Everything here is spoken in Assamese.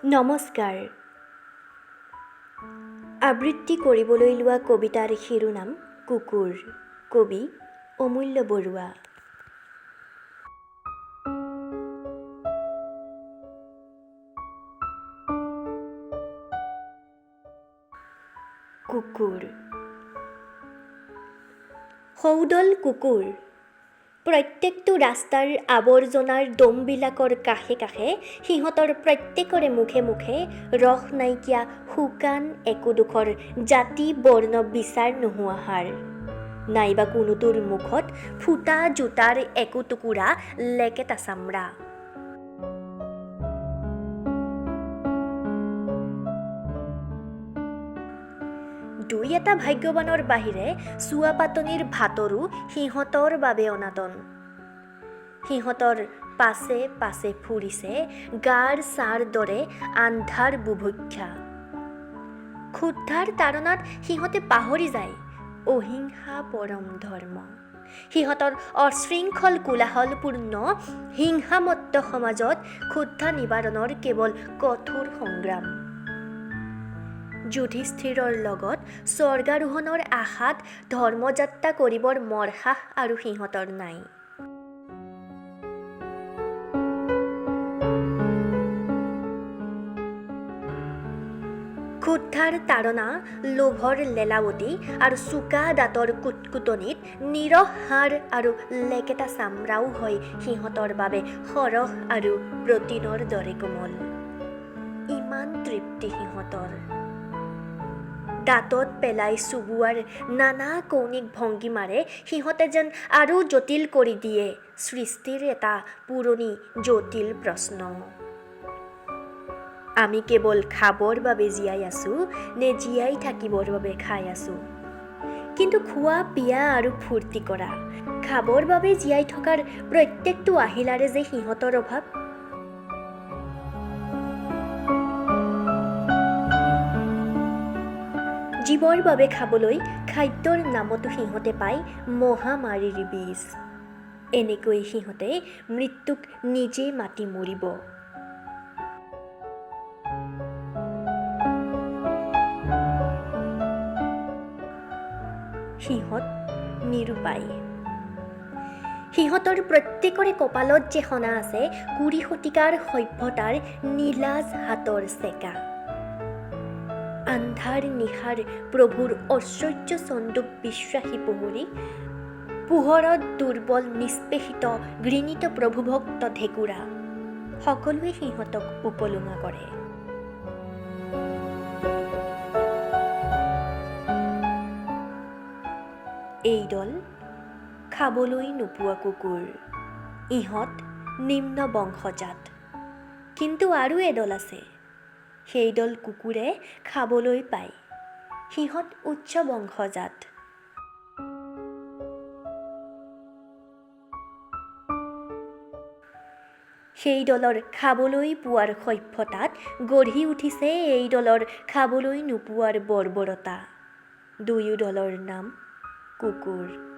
নমস্কাৰ। আবৃত্তি কৰিবলৈ লোৱা কবিতাৰ শিৰোনাম কুকুৰ। কবি অমূল্য বৰুৱা। কুকুৰ। সৌদল কুকুৰ প্ৰত্যেকটো ৰাস্তাৰ আৱৰ্জনাৰ দমবিলাকৰ কাষে কাষে সিহঁতৰ প্ৰত্যেকৰে মুখে মুখে ৰস নাইকিয়া শুকান একোডোখৰ জাতি বৰ্ণ বিচাৰ নোহোৱা হাড়, নাইবা কোনোটোৰ মুখত ফুটা জোতাৰ একোটুকুৰা লেকেটা চামৰা। দুই এটা ভাগ্যৱানৰ বাহিৰে চুৱাপাতনিৰ ভাতৰো সিহঁতৰ বাবে অনাটন। সিহঁতৰ পাছে পাছে ফুৰিছে গাৰ ছাৰ দৰে আন্ধাৰ বুভুক্ষা। ক্ষুদ্ধাৰ তাৰণাত সিহঁতে পাহৰি যায় অহিংসা পৰম ধৰ্ম। সিহঁতৰ অশৃংখল কোলাহলপূৰ্ণ হিংসামত্ত সমাজত ক্ষুধা নিবাৰণৰ কেৱল কঠোৰ সংগ্ৰাম। যুধিষ্ঠিৰৰ লগত স্বৰ্গাৰোহণৰ আশাত ধৰ্মযাত্ৰা কৰিবৰ মৰসাহ আৰু সিহঁতৰ নাই। ক্ষুদ্ধাৰ তাৰণা লোভৰ লেলাৱতী আৰু চোকা দাঁতৰ কুটকুটনিত নিৰহ হাড় আৰু লেকেটা চামৰাও হয় সিহঁতৰ বাবে সৰহ আৰু প্ৰটিনৰ দৰে কোমল। ইমান তৃপ্তি সিহঁতৰ। দাঁতত পেলাই চুবোৱাৰ নানা কৌণিক ভংগীমাৰে সিহঁতে যেন আৰু জটিল কৰি দিয়ে সৃষ্টিৰ এটা পুৰণি জটিল প্ৰশ্ন। আমি কেৱল খাবৰ বাবে জীয়াই আছোঁ নে জীয়াই থাকিবৰ বাবে খাই আছোঁ? কিন্তু খোৱা পিয়া আৰু ফূৰ্তি কৰা, খাবৰ বাবে জীয়াই থকাৰ প্ৰত্যেকটো আহিলাৰে যে সিহঁতৰ অভাৱ। জীৱৰ বাবে খাবলৈ খাদ্যৰ নামতো সিহঁতে পায় মহামাৰীৰ বীজ। এনেকৈ সিহঁতে মৃত্যুক নিজে মাতি মৰিব। সিহঁত নিৰুপায়। সিহঁতৰ প্ৰত্যেকৰে কপালত যে সনা আছে ২০ শতিকাৰ সভ্যতাৰ নীলাজ হাতৰ চেকা। আন্ধাৰ নিশাৰ প্ৰভুৰ ঐশ্বৰ্য চন্দুক বিশ্বাসী পোহৰি, পোহৰত দুৰ্বল নিষ্পেষিত ঘৃণিত প্ৰভুভক্ত ঢেকুৰা, সকলোৱে সিহঁতক উপলুঙা কৰে। এইদল খাবলৈ নোপোৱা কুকুৰ। ইহঁত নিম্ন বংশজাত। কিন্তু আৰু এদল আছে, সেইদল কুকুৰে খাবলৈ পায়। সিহঁত উচ্চ বংশজাত। সেই দলৰ খাবলৈ পোৱাৰ সভ্যতাত গঢ়ি উঠিছে এই দলৰ খাবলৈ নোপোৱাৰ বৰ্বৰতা। দুয়ো দলৰ নাম কুকুৰ।